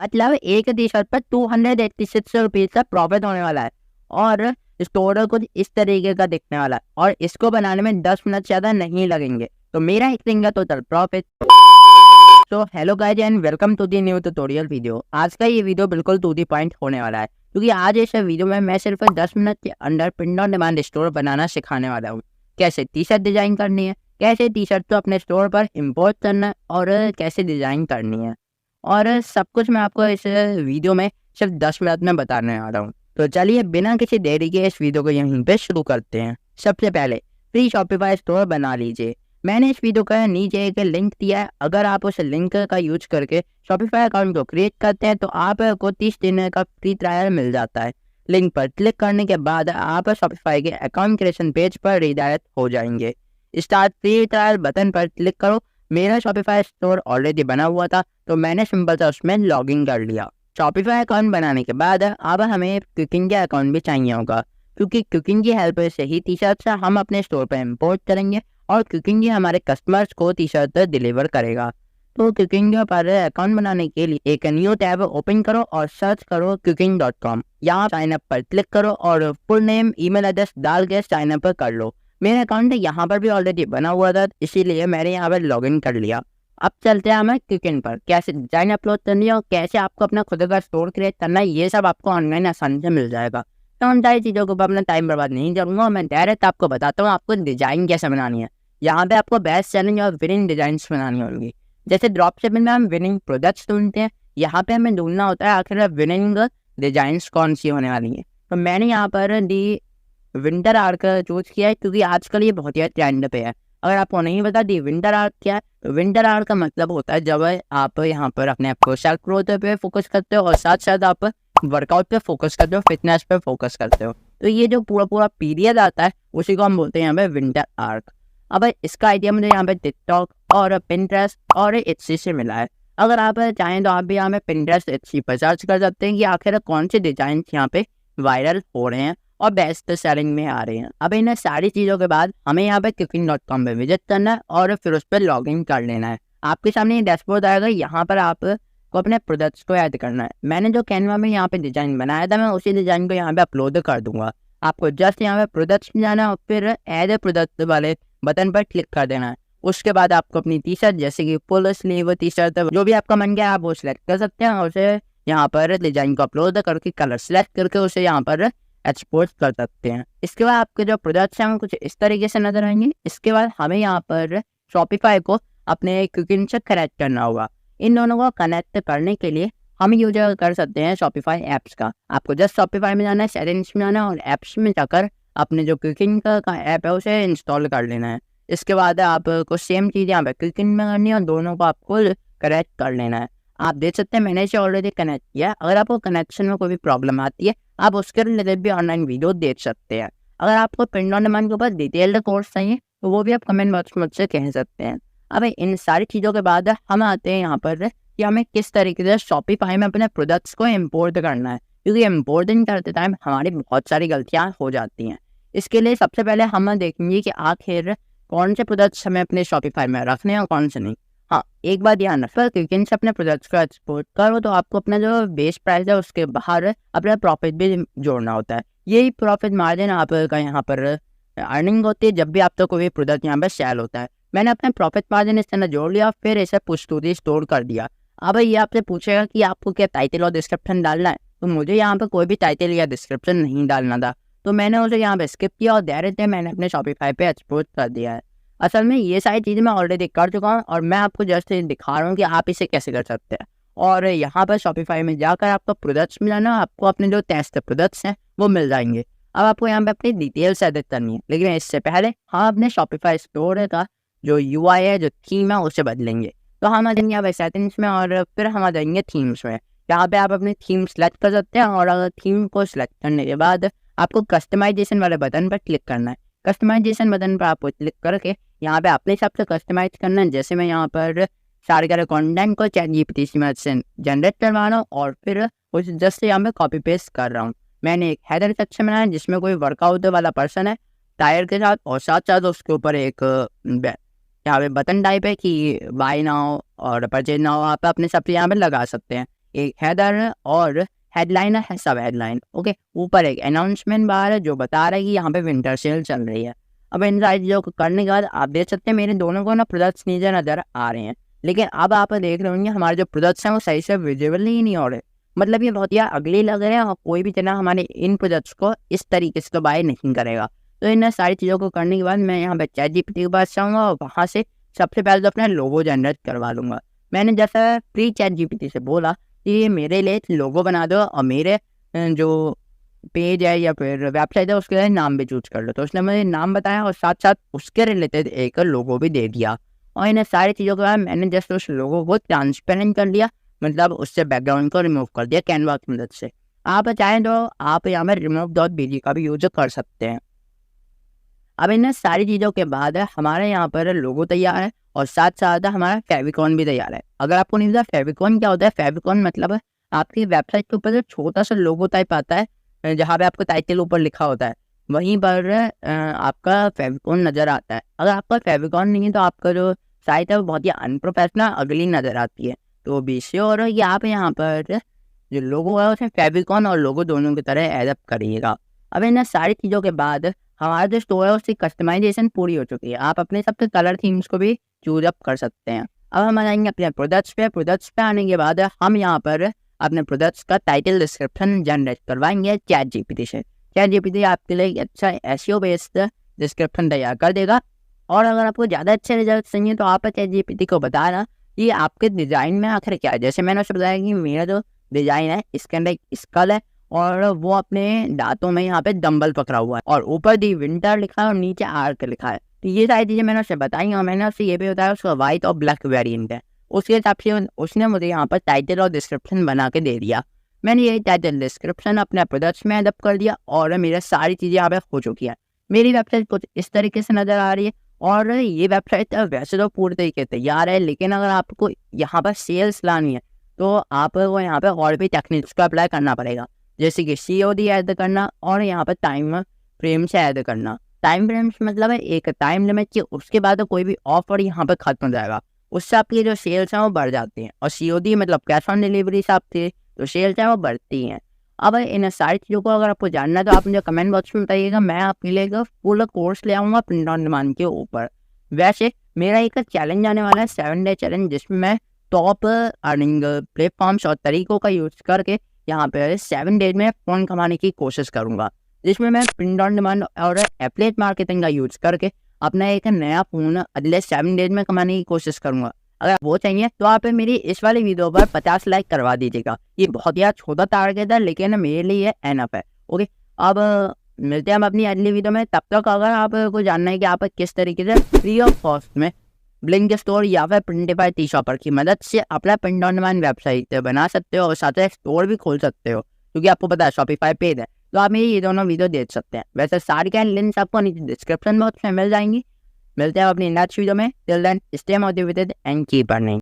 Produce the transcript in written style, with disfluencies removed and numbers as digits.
मतलब एक T shirt पर 286 रुपीज का प्रॉफिट होने वाला है और स्टोर कुछ इस तरीके का दिखने वाला है और इसको बनाने में 10 मिनट ज़्यादा नहीं लगेंगे। तो मेरा एक टोटल प्रॉफिट। तो hello guys and welcome to the new tutorial video. आज का ये वीडियो बिल्कुल टू दी पॉइंट होने वाला है क्योंकि आज इस वीडियो में मैं सिर्फ 10 मिनट के अंदर प्रिंट ऑन डिमांड स्टोर बनाना सिखाने वाला हूँ। कैसे टी शर्ट डिजाइन करनी है, कैसे टी शर्ट को अपने स्टोर पर इम्पोर्ट करना है और कैसे डिजाइन करनी है, और सब कुछ मैं आपको इस वीडियो में सिर्फ 10 मिनट में बताने वाला हूँ। तो चलिए बिना किसी देरी के इस वीडियो को यहीं पे शुरू करते हैं। सबसे पहले फ्री शॉपिफाई स्टोर बना लीजिए। मैंने इस वीडियो का नीचे एक लिंक दिया है। अगर आप उस लिंक का यूज करके शॉपिफाई अकाउंट को क्रिएट करते हैं तो आपको 30 दिन का फ्री ट्रायल मिल जाता है। लिंक पर क्लिक करने के बाद आप शॉपिफाई के अकाउंट क्रिएशन पेज पर रिडायरेक्ट हो जाएंगे। स्टार्ट फ्री ट्रायल बटन पर क्लिक करो। मेरा शॉपिफाई स्टोर ऑलरेडी बना हुआ था तो मैंने सिंपल सा उसमें लॉगिन कर लिया। शॉपिफाई अकाउंट बनाने के बाद अब हमें कुकिंग के अकाउंट भी चाहिए होगा क्योंकि कुकिंग की हेल्प से ही टी शर्ट हम अपने स्टोर पर इम्पोर्ट करेंगे और कुकिंग हमारे कस्टमर्स को टी शर्ट डिलीवर करेगा। तो कुकिंग पर अकाउंट बनाने के लिए एक न्यू टैब ओपन करो और सर्च करो cooking.com। यहाँ साइन अप पर क्लिक करो और फुल नेम ईमेल एड्रेस डाल के साइन अप कर लो। मेरा अकाउंट यहाँ पर भी ऑलरेडी बना हुआ था इसीलिए मैंने यहाँ पर लॉगिन कर लिया। अब चलते हैं हमें कुकिंग पर। कैसे डिजाइन अपलोड करनी है और कैसे आपको अपना खुद का स्टोर क्रिएट करना है ये सब आपको ऑनलाइन आसानी से मिल जाएगा। तो उन सारी चीज़ों को अपना टाइम बर्बाद नहीं करूँगा, मैं डायरेक्ट आपको बताता हूँ आपको डिजाइन कैसे बनानी है। यहाँ पे आपको बेस्ट सेलिंग और विनिंग डिजाइन्स बनानी होंगी। जैसे ड्रॉप शिपिंग में हम विनिंग प्रोडक्ट्स ढूंढते हैं, यहाँ पे हमें ढूंढना होता है आखिर विनिंग डिजाइन्स कौन सी होने वाली है। तो मैंने यहाँ पर दी विंटर आर्क चूज किया है क्योंकि आजकल ये बहुत ही ट्रेंड पे है। अगर आपको नहीं पता दी विंटर आर्क क्या है, तो विंटर आर्क का मतलब होता है जब आप यहाँ पर अपने आप को सेल्फ ग्रोथ पे फोकस करते हो और साथ साथ आप वर्कआउट पे फोकस करते हो, फिटनेस पे फोकस करते हो। तो ये जो पूरा पीरियड आता है उसी को हम बोलते हैं यहाँ पे विंटर आर्क। अब इसका आइडिया मुझे यहाँ पे टिकटॉक और पिंटरेस्ट और एटसी से मिला है। अगर आप चाहें तो आप भी यहाँ पे पिंटरेस्ट एटसी पर सर्च कर सकते हैं कि आखिर कौन से डिजाइन यहाँ पे वायरल हो रहे हैं और बेस्ट सेलिंग में आ रहे हैं। अब इन सारी चीज़ों के बाद हमें यहाँ पे cooking.com पे विजिट करना है और फिर उस पर लॉग इन कर लेना है। आपके सामने ये डैशबोर्ड आएगा, यहाँ पर आपको अपने प्रोडक्ट्स को ऐड करना है। मैंने जो कैनवा में यहाँ पे डिजाइन बनाया था मैं उसी डिजाइन को यहाँ पे अपलोड कर दूंगा। आपको जस्ट यहाँ पे प्रोडक्ट्स में जाना है और फिर ऐड प्रोडक्ट वाले बटन पर क्लिक कर देना है। उसके बाद आपको अपनी टी शर्ट जैसे कि फुल स्लीव टी शर्ट जो भी आपका मन गया आप वो सिलेक्ट कर सकते हैं और उसे यहाँ पर डिजाइन को अपलोड करके कलर सेलेक्ट करके उसे यहाँ पर एक्सपोर्ट कर सकते हैं। इसके बाद आपके जो प्रोडक्ट्स हैं कुछ इस तरीके से नजर आएंगे। इसके बाद हमें यहाँ पर शॉपिफाई को अपने कुकिंग से कनेक्ट करना होगा। इन दोनों को कनेक्ट करने के लिए हम यूज कर सकते हैं शॉपिफाई ऐप्स का। आपको जस्ट शॉपिफाई में जाना है, सेटिंग्स में जाना है और ऐप्स में जाकर अपने जो कुकिंग का ऐप है उसे इंस्टॉल कर लेना है। इसके बाद आपको सेम चीज़ यहाँ पे कुकिंग में करनी है और दोनों को आपको कनेक्ट कर लेना है। आप देख सकते हैं मैंने इसे ऑलरेडी कनेक्ट किया है। अगर आपको कनेक्शन में कोई भी प्रॉब्लम आती है आप उसके रिलेटेड भी ऑनलाइन वीडियो देख सकते हैं। अगर आपको प्रिंट ऑन डिमांड के ऊपर डिटेल्ड कोर्स चाहिए तो वो भी आप कमेंट बॉक्स में मुझसे कह सकते हैं। अब इन सारी चीज़ों के बाद हम आते हैं यहाँ पर कि हमें किस तरीके से शॉपिफाई में अपने प्रोडक्ट्स को इम्पोर्ट करना है, क्योंकि इम्पोर्टिंग करते टाइम हमारी बहुत सारी गलतियाँ हो जाती हैं। इसके लिए सबसे पहले हम देखेंगे कि आखिर कौन से प्रोडक्ट्स हमें अपने शॉपिफाई में रखने हैं और कौन से नहीं। हाँ, एक बात ध्यान रखो, कुकिंग से अपने प्रोडक्ट्स को एक्सपोर्ट करो तो आपको अपना जो बेस प्राइस है उसके बाहर अपना प्रॉफिट भी जोड़ना होता है। यही प्रॉफिट मार्जिन आपका यहाँ पर अर्निंग होती है जब भी आपका कोई प्रोडक्ट यहाँ पर सेल होता है। मैंने अपने प्रॉफिट मार्जिन इस तरह जोड़ लिया फिर इसे पुश टू दी स्टोर कर दिया। अब ये आपसे पूछेगा कि आपको क्या टाइटल और डिस्क्रिप्शन डालना है, तो मुझे यहाँ पर कोई भी टाइटल या डिस्क्रिप्शन नहीं डालना था तो मैंने उसे यहाँ पे स्किप किया और डायरेक्ट मैंने अपने शॉपिफाई पे एक्सपोर्ट कर दिया है। असल में ये सारी चीज़ें मैं ऑलरेडी कर चुका हूँ और मैं आपको जस्ट दिखा रहा हूँ कि आप इसे कैसे कर सकते हैं। और यहाँ पर शॉपिफाई में जाकर आपको प्रोडक्ट्स में जाना, आपको अपने जो टेस्ट प्रोडक्ट्स हैं वो मिल जाएंगे। अब आपको यहाँ पे अपनी डिटेल्स एडिट करनी है, लेकिन इससे पहले हम अपने शॉपिफाई स्टोर का जो UI है, जो थीम है उसे बदलेंगे। तो हम आ जाएंगे यहाँ पे सेटिंग्स में और फिर हम आ जाएंगे थीम्स में। यहाँ पे आप अपनी थीम सेलेक्ट कर सकते हैं और अगर थीम को सिलेक्ट करने के बाद आपको कस्टमाइजेशन वाले बटन पर क्लिक करना है। कस्टमाइजेशन बटन पर आपको क्लिक करके यहाँ पे अपने हिसाब से कस्टमाइज करना है। जैसे मैं यहाँ पर सारे कंटेंट को ChatGPT की मदद से जनरेट करवा रहा हूँ और फिर उस जस्ट यहाँ पे कॉपी पेस्ट कर रहा हूँ। मैंने एक हेडर सेक्शन बनाया जिसमें कोई वर्कआउट वाला पर्सन है टायर के साथ और साथ साथ उसके ऊपर एक यहाँ पे बटन टाइप है कि बाय नाउ और परचेज नाउ आप अपने हिसाब से यहाँ पे लगा सकते हैं। एक हेडर और हेडलाइन है, सब हेडलाइन। ओके, ऊपर एक अनाउंसमेंट बार है जो बता रहा है कि यहाँ पे विंटर सेल चल रही है। अब इन सारी चीज़ों को करने के बाद आप देख सकते हैं मेरे दोनों को ना प्रोडक्ट्स नीचे नजर आ रहे हैं, लेकिन अब आप देख रहे होंगे हमारे जो प्रोडक्ट्स हैं वो सही से विजिबल ही नहीं हो रहे। मतलब ये बहुत ही अगली लग रहे हैं और कोई भी जना हमारे इन प्रोडक्ट्स को इस तरीके से तो बाय नहीं करेगा। तो इन सारी चीज़ों को करने के बाद मैं यहाँ पे ChatGPT के पास जाऊँगा और वहाँ से सबसे पहले तो अपना लोगो जनरेट करवा लूँगा। मैंने जैसा प्री ChatGPT से बोला कि ये मेरे लिए लोगो बना दो और मेरे जो पेज है या फिर वेबसाइट है उसके लिए नाम भी चूज कर लो। तो उसने मुझे नाम बताया और साथ साथ उसके रिलेटेड एक लोगो भी दे दिया। और इन सारी चीज़ों के बाद मैंने जस्ट उस लोगो को ट्रांसपेरेंट कर लिया, मतलब उससे बैकग्राउंड को रिमूव कर दिया कैनवा की मदद से। आप चाहें तो आप यहाँ पर remove.bg का भी यूज कर सकते हैं। अब इन सारी चीज़ों के बाद हमारे यहाँ पर लोगो तैयार है और साथ साथ हमारा फेविकॉन भी तैयार है। अगर आपको नहीं पता फेविकॉन क्या होता है, फेविकॉन मतलब आपकी वेबसाइट के ऊपर जो छोटा सा लोगो टाइप आता है जहाँ पे आपका टाइटल ऊपर लिखा होता है वहीं पर आपका फेविकॉन नज़र आता है। अगर आपका फेविकॉन नहीं है तो आपका जो साइट है वो बहुत ही अनप्रोफेशनल अगली नज़र आती है। तो बी श्योर है कि आप यहाँ पर जो लोगो है उसमें फेविकॉन और लोगो दोनों की तरह एडअप करिएगा। अब इन सारी चीज़ों के बाद हमारा जो स्टोर है उसकी कस्टमाइजेशन पूरी हो चुकी है। आप अपने सबके कलर थीम्स को भी चूज अप कर सकते हैं। अब हम आएंगे अपने प्रोडक्ट्स पे आने के बाद हम यहाँ पर अपने प्रोडक्ट्स का टाइटल डिस्क्रिप्शन जनरेट करवाएंगे ChatGPT से। ChatGPT आपके लिए अच्छा SEO बेस्ड डिस्क्रिप्शन तैयार कर देगा। और अगर आपको ज़्यादा अच्छे रिजल्ट चाहिए तो आप ChatGPT को बताना कि आपके डिज़ाइन में आखिर क्या है। जैसे मैंने उसे बताया कि मेरा जो डिज़ाइन है इसके अंदर एक स्कल है और वो अपने दांतों में यहाँ पे डंबल पकड़ा हुआ है और ऊपर दी विंटर लिखा है और नीचे आर्क लिखा है। तो ये सारी चीज़ें मैंने उसे बताई और मैंने उससे ये भी बताया उसका वाइट और ब्लैक वेरिएंट है। उसके हिसाब से उसने मुझे यहाँ पर टाइटल और डिस्क्रिप्शन बना के दे दिया। मैंने यही टाइटल डिस्क्रिप्शन अपने प्रोडक्ट्स में एडअप कर दिया और मेरा सारी चीज़ें यहाँ पे हो चुकी है। मेरी वेबसाइट कुछ इस तरीके से नज़र आ रही है और ये वेबसाइट वैसे तो पूरी तरीके तैयार है, लेकिन अगर आपको यहाँ पर सेल्स लानी है तो आपको यहाँ पे और भी टेक्निक्स को अप्लाई करना पड़ेगा, जैसे कि COD ऐड करना और यहाँ पर टाइम फ्रेम से ऐड करना। टाइम फ्रेम्स मतलब है एक टाइम लिमिट की, उसके बाद तो कोई भी ऑफर यहाँ पर खत्म हो जाएगा, उससे आपकी जो सेल्स हैं वो बढ़ जाती हैं। और COD मतलब कैश ऑन डिलीवरी से आपकी जो सेल्स हैं वो बढ़ती हैं। अब इन सारी चीज़ों को अगर आपको जानना है तो आप मुझे कमेंट बॉक्स में बताइएगा, मैं आपके लिए एक फुल कोर्स ले आऊँगा प्रिंट ऑन डिमांड के ऊपर। वैसे मेरा एक चैलेंज आने वाला है 7 डे चैलेंज, जिसमें मैं टॉप अर्निंग प्लेटफॉर्म्स और तरीकों का यूज करके यहाँ पे 7 डेज में फ़ोन कमाने की कोशिश करूँगा, जिसमें मैं प्रिंट ऑन डिमांड और एफिलिएट मार्केटिंग का यूज करके अपना एक नया फ़ोन अगले 7 डेज में कमाने की कोशिश करूँगा। अगर वो चाहिए तो आप मेरी इस वाली वीडियो पर 50 लाइक करवा दीजिएगा। ये बहुत ही छोटा टारगेट है लेकिन मेरे लिए एनफ है। ओके, अब मिलते हैं हम अपनी अगली वीडियो में। तब तक अगर आपको जानना है कि आप किस तरीके से फ्री ऑफ कॉस्ट में ब्लिंक स्टोर या फिर प्रिंटिफाई टी शॉपर की मदद से अपना प्रिंट ऑन डिमांड वेबसाइट बना सकते हो और साथ ही स्टोर भी खोल सकते हो, क्योंकि आपको पता है शॉपिफाई पेज है, तो आप मेरी ये दोनों वीडियो देख सकते हैं। वैसे सारी के लिंक्स आपको नीचे डिस्क्रिप्शन बॉक्स में मिल जाएंगी। मिलते हैं अपनी नेक्स्ट वीडियो में। Till then stay motivated and keep earning.